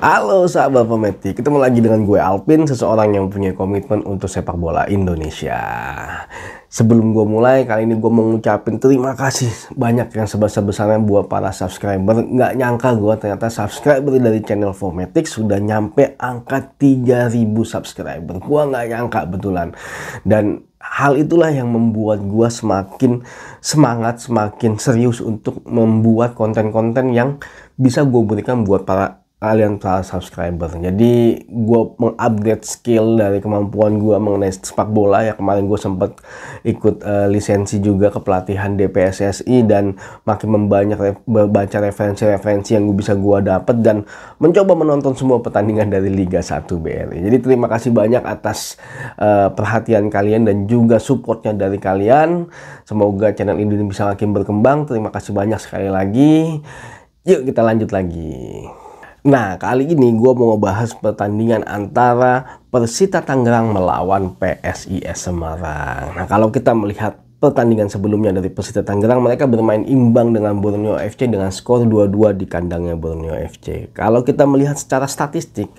Halo sahabat pemetik, ketemu lagi dengan gue Alpin, seseorang yang punya komitmen untuk sepak bola Indonesia. Sebelum gue mulai, kali ini gue mau ngucapin terima kasih banyak yang sebesar-besarnya buat para subscriber. Nggak nyangka gue ternyata subscriber dari channel Fometik sudah nyampe angka 3000 subscriber. Gue nggak nyangka betulan. Dan hal itulah yang membuat gue semakin semangat, semakin serius untuk membuat konten-konten yang bisa gue berikan buat kalian para subscriber. Jadi gue mengupgrade skill dari kemampuan gue mengenai sepak bola ya. Kemarin gue sempat ikut lisensi juga ke pelatihan DPSSI dan makin membanyak baca referensi-referensi yang bisa gue dapat dan mencoba menonton semua pertandingan dari Liga 1 BRI. Jadi terima kasih banyak atas perhatian kalian dan juga supportnya dari kalian. Semoga channel ini bisa makin berkembang. Terima kasih banyak sekali lagi. Yuk kita lanjut lagi. Nah, kali ini gue mau ngebahas pertandingan antara Persita Tangerang melawan PSIS Semarang. Nah, kalau kita melihat pertandingan sebelumnya dari Persita Tangerang, mereka bermain imbang dengan Borneo FC dengan skor 2-2 di kandangnya Borneo FC. Kalau kita melihat secara statistik,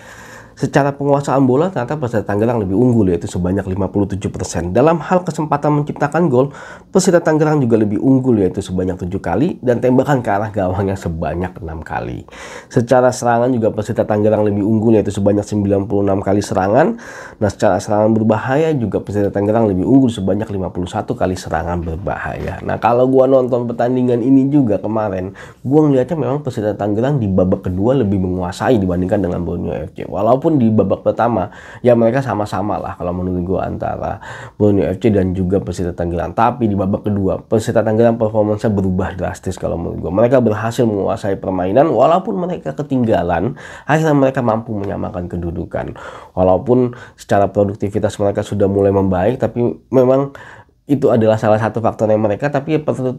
secara penguasaan bola ternyata Persita Tangerang lebih unggul, yaitu sebanyak 57%. Dalam hal kesempatan menciptakan gol, Persita Tangerang juga lebih unggul, yaitu sebanyak 7 kali, dan tembakan ke arah gawangnya sebanyak 6 kali. Secara serangan juga Persita Tangerang lebih unggul, yaitu sebanyak 96 kali serangan. Nah, secara serangan berbahaya juga Persita Tangerang lebih unggul sebanyak 51 kali serangan berbahaya. Nah, kalau gua nonton pertandingan ini juga kemarin, gua ngeliatnya memang Persita Tangerang di babak kedua lebih menguasai dibandingkan dengan Borneo FC. Walaupun di babak pertama ya mereka sama-sama lah kalau menurut gue antara Borneo FC dan juga Persita Tangerang, tapi di babak kedua Persita Tangerang performanya berubah drastis. Kalau menurut gue mereka berhasil menguasai permainan walaupun mereka ketinggalan, akhirnya mereka mampu menyamakan kedudukan. Walaupun secara produktivitas mereka sudah mulai membaik, tapi memang itu adalah salah satu faktornya mereka, tapi perlu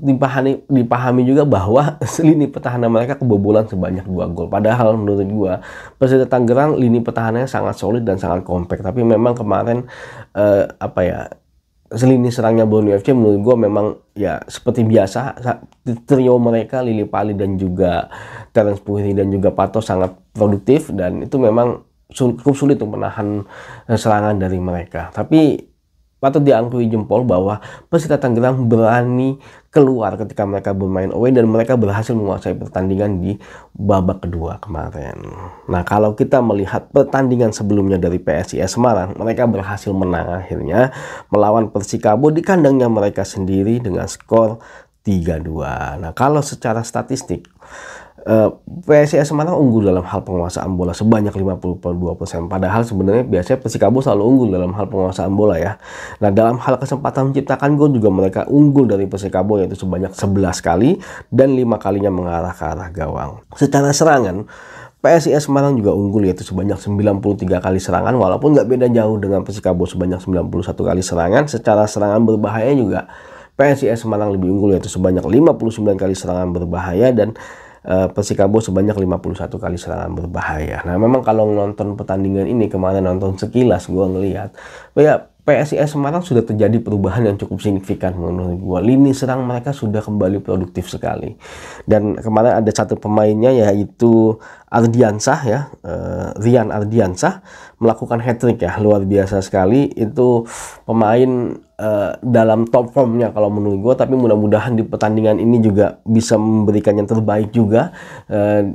dipahami juga bahwa lini pertahanan mereka kebobolan sebanyak 2 gol. Padahal menurut gua Persita Tangerang lini pertahanannya sangat solid dan sangat kompak, tapi memang kemarin lini serangnya Borneo FC menurut gua memang ya seperti biasa trio mereka Lili Pali dan juga Terence Puhri dan juga Pato sangat produktif dan itu memang cukup sulit untuk menahan serangan dari mereka. Tapi patut diakui jempol bahwa Persita Tangerang berani keluar ketika mereka bermain away dan mereka berhasil menguasai pertandingan di babak kedua kemarin. Nah, kalau kita melihat pertandingan sebelumnya dari PSIS Semarang, mereka berhasil menang akhirnya melawan Persikabo di kandangnya mereka sendiri dengan skor 3-2. Nah, kalau secara statistik PSIS Semarang unggul dalam hal penguasaan bola sebanyak 50,2%. Padahal sebenarnya biasanya Persikabo selalu unggul dalam hal penguasaan bola ya. Nah, dalam hal kesempatan menciptakan gol juga mereka unggul dari Persikabo, yaitu sebanyak 11 kali dan 5 kalinya mengarah ke arah gawang. Secara serangan PSIS Semarang juga unggul, yaitu sebanyak 93 kali serangan, walaupun nggak beda jauh dengan Persikabo sebanyak 91 kali serangan. Secara serangan berbahaya juga PSIS Semarang lebih unggul, yaitu sebanyak 59 kali serangan berbahaya dan Persikabo sebanyak 51 kali serangan berbahaya. Nah, memang kalau nonton pertandingan ini kemarin nonton sekilas gue ngelihat ya PSIS Semarang sudah terjadi perubahan yang cukup signifikan menurut gue. Lini serang mereka sudah kembali produktif sekali. Dan kemarin ada satu pemainnya yaitu Ardiansah ya, Rian Ardiansah melakukan hat-trick ya, luar biasa sekali. Itu pemain dalam top formnya kalau menurut gue, tapi mudah-mudahan di pertandingan ini juga bisa memberikan yang terbaik juga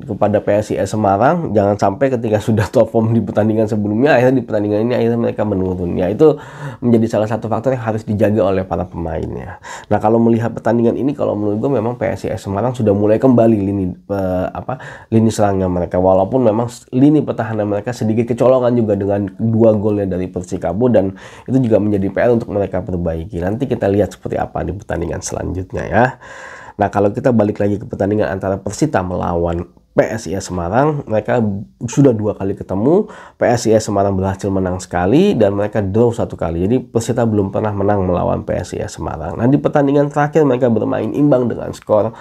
kepada PSIS Semarang. Jangan sampai ketika sudah top form di pertandingan sebelumnya, akhirnya di pertandingan ini akhirnya mereka menurun. Ya, itu menjadi salah satu faktor yang harus dijaga oleh para pemainnya. Nah, kalau melihat pertandingan ini, kalau menurut gue memang PSIS Semarang sudah mulai kembali lini serangnya mereka, walaupun memang lini pertahanan mereka sedikit kecolongan juga dengan 2 golnya dari Persikabo, dan itu juga menjadi PR untuk mereka perbaiki. Nanti kita lihat seperti apa di pertandingan selanjutnya ya. Nah, kalau kita balik lagi ke pertandingan antara Persita melawan PSIS Semarang, mereka sudah 2 kali ketemu. PSIS Semarang berhasil menang sekali dan mereka draw 1 kali. Jadi Persita belum pernah menang melawan PSIS Semarang. Nah, di pertandingan terakhir mereka bermain imbang dengan skor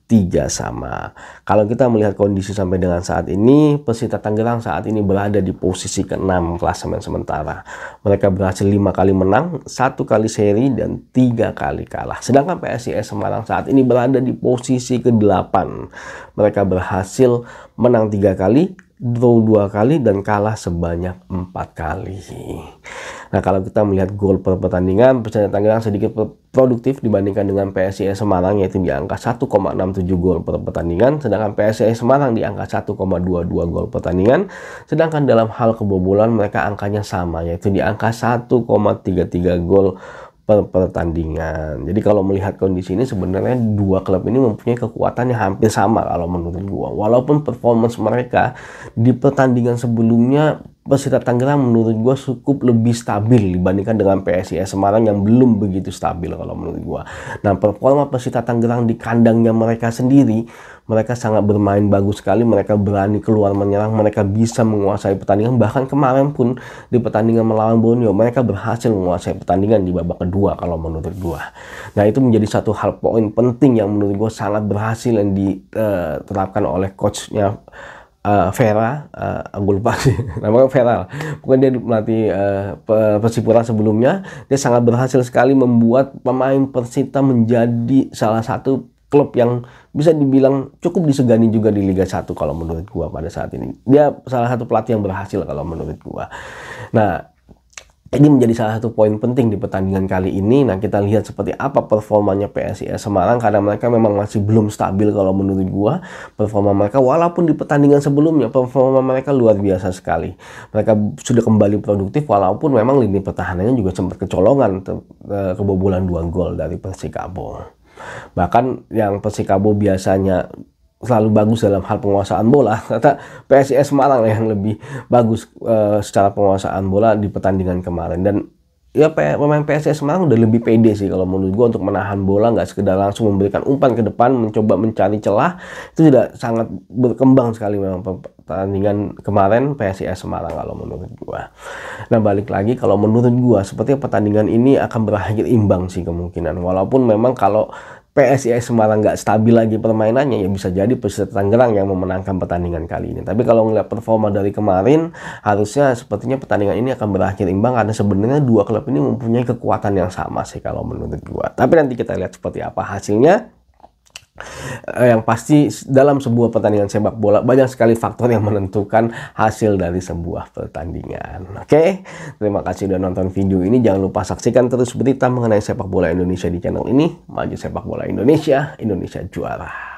3-3. Kalau kita melihat kondisi sampai dengan saat ini, Persita Tangerang saat ini berada di posisi ke-6 klasemen sementara. Mereka berhasil 5 kali menang, 1 kali seri, dan 3 kali kalah. Sedangkan PSIS Semarang saat ini berada di posisi ke-8. Mereka berhasil menang 3 kali, draw 2 kali dan kalah sebanyak 4 kali. Nah, kalau kita melihat gol per pertandingan, Persita Tangerang sedikit produktif dibandingkan dengan PSIS Semarang, yaitu di angka 1,67 gol per pertandingan, sedangkan PSIS Semarang di angka 1,22 gol pertandingan. Sedangkan dalam hal kebobolan mereka angkanya sama, yaitu di angka 1,33 gol per pertandingan. Jadi kalau melihat kondisi ini, sebenarnya dua klub ini mempunyai kekuatan yang hampir sama kalau menurut gua. Walaupun performance mereka di pertandingan sebelumnya, Persita Tangerang menurut gua cukup lebih stabil dibandingkan dengan PSIS Semarang yang belum begitu stabil kalau menurut gua. Nah, performa Persita Tangerang di kandangnya mereka sendiri, mereka sangat bermain bagus sekali, mereka berani keluar menyerang, mereka bisa menguasai pertandingan. Bahkan kemarin pun di pertandingan melawan Borneo, mereka berhasil menguasai pertandingan di babak kedua kalau menurut gua. Nah, itu menjadi satu hal poin penting yang menurut gua sangat berhasil yang diterapkan oleh coachnya Vera, aku lupa sih namanya Vera. Pokoknya dia melatih Persipura sebelumnya. Dia sangat berhasil sekali membuat pemain Persita menjadi salah satu klub yang bisa dibilang cukup disegani juga di Liga 1 kalau menurut gua pada saat ini. Dia salah satu pelatih yang berhasil kalau menurut gua. Nah, ini menjadi salah satu poin penting di pertandingan kali ini. Nah, kita lihat seperti apa performanya PSIS Semarang, karena mereka memang masih belum stabil kalau menurut gua. Performa mereka walaupun di pertandingan sebelumnya performa mereka luar biasa sekali. Mereka sudah kembali produktif walaupun memang lini pertahanannya juga sempat kecolongan, kebobolan 2 gol dari Persikabo. Bahkan yang Persikabo biasanya selalu bagus dalam hal penguasaan bola, ternyata PSIS Semarang yang lebih bagus secara penguasaan bola di pertandingan kemarin. Dan ya pemain PSIS Semarang udah lebih pede sih kalau menurut gua untuk menahan bola, nggak sekedar langsung memberikan umpan ke depan mencoba mencari celah. Itu sudah sangat berkembang sekali memang pertandingan kemarin PSIS Semarang kalau menurut gua. Nah, balik lagi kalau menurut gua seperti pertandingan ini akan berakhir imbang sih kemungkinan, walaupun memang kalau PSIS Semarang nggak stabil lagi permainannya, ya bisa jadi Persita Tangerang yang memenangkan pertandingan kali ini. Tapi kalau ngeliat performa dari kemarin, harusnya sepertinya pertandingan ini akan berakhir imbang, karena sebenarnya dua klub ini mempunyai kekuatan yang sama sih kalau menurut gua. Tapi nanti kita lihat seperti apa hasilnya. Yang pasti dalam sebuah pertandingan sepak bola banyak sekali faktor yang menentukan hasil dari sebuah pertandingan. Oke, terima kasih sudah nonton video ini. Jangan lupa saksikan terus berita mengenai sepak bola Indonesia di channel ini. Maju sepak bola Indonesia, Indonesia juara.